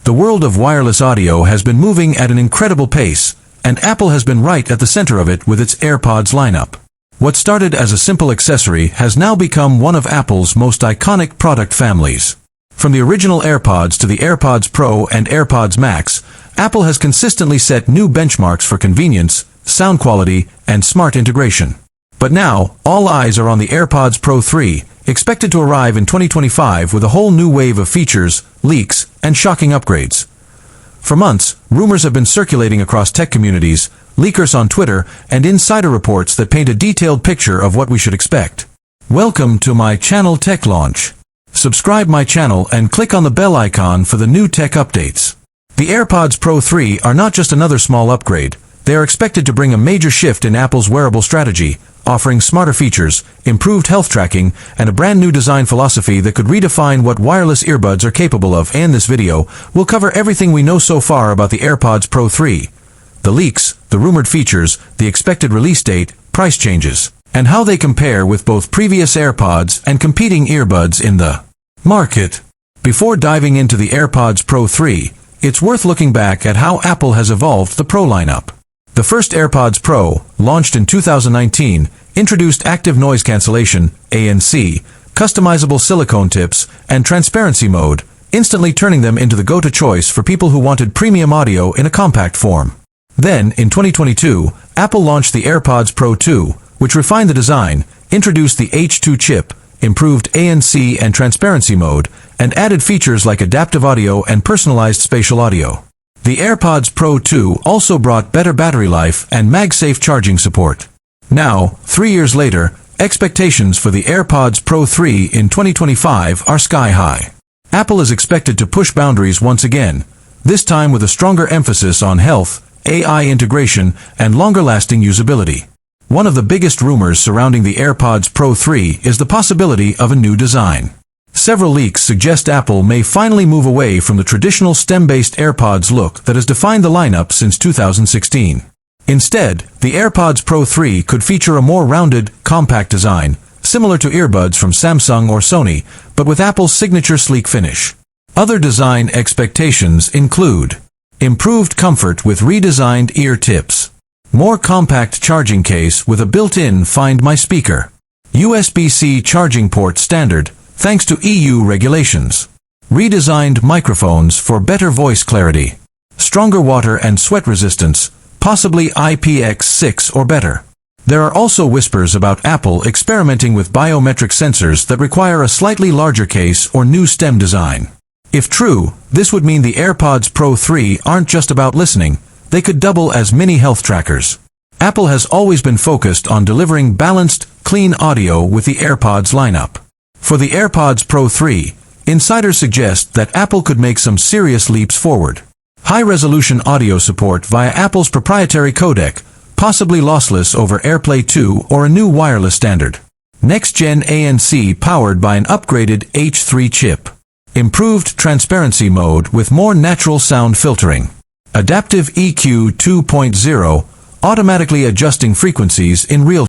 The world of wireless audio has been moving at an incredible pace, and Apple has been right at the center of it with its AirPods lineup. What started as a simple accessory has now become one of Apple's most iconic product families. From the original AirPods to the AirPods Pro and AirPods Max, Apple has consistently set new benchmarks for convenience, sound quality, and smart integration. But now, all eyes are on the AirPods Pro 3, expected to arrive in 2025 with a whole new wave of features, leaks, and shocking upgrades. For months, rumors have been circulating across tech communities, leakers on Twitter, and insider reports that paint a detailed picture of what we should expect. Welcome to my channel Tech Launch. Subscribe my channel and click on the bell icon for the new tech updates. The AirPods Pro 3 are not just another small upgrade. They are expected to bring a major shift in Apple's wearable strategy, offering smarter features, improved health tracking, and a brand new design philosophy that could redefine what wireless earbuds are capable of. In this video, we'll cover everything we know so far about the AirPods Pro 3. The leaks, the rumored features, the expected release date, price changes, and how they compare with both previous AirPods and competing earbuds in the market. Before diving into the AirPods Pro 3, it's worth looking back at how Apple has evolved the Pro lineup. The first AirPods Pro, launched in 2019, introduced active noise cancellation, ANC, customizable silicone tips, and transparency mode, instantly turning them into the go-to choice for people who wanted premium audio in a compact form. Then, in 2022, Apple launched the AirPods Pro 2, which refined the design, introduced the H2 chip, improved ANC and transparency mode, and added features like adaptive audio and personalized spatial audio. The AirPods Pro 2 also brought better battery life and MagSafe charging support. Now, 3 years later, expectations for the AirPods Pro 3 in 2025 are sky high. Apple is expected to push boundaries once again, this time with a stronger emphasis on health, AI integration, and longer-lasting usability. One of the biggest rumors surrounding the AirPods Pro 3 is the possibility of a new design. Several leaks suggest Apple may finally move away from the traditional stem-based AirPods look that has defined the lineup since 2016. Instead, the AirPods Pro 3 could feature a more rounded, compact design, similar to earbuds from Samsung or Sony, but with Apple's signature sleek finish. Other design expectations include improved comfort with redesigned ear tips, more compact charging case with a built-in Find My speaker, USB-C charging port standard, thanks to EU regulations, redesigned microphones for better voice clarity, stronger water and sweat resistance, possibly IPX6 or better. There are also whispers about Apple experimenting with biometric sensors that require a slightly larger case or new stem design. If true, this would mean the AirPods Pro 3 aren't just about listening, they could double as mini health trackers. Apple has always been focused on delivering balanced, clean audio with the AirPods lineup. For the AirPods Pro 3, insiders suggest that Apple could make some serious leaps forward. High-resolution audio support via Apple's proprietary codec, possibly lossless over AirPlay 2 or a new wireless standard. Next-gen ANC powered by an upgraded H3 chip. Improved transparency mode with more natural sound filtering. Adaptive EQ 2.0, automatically adjusting frequencies in real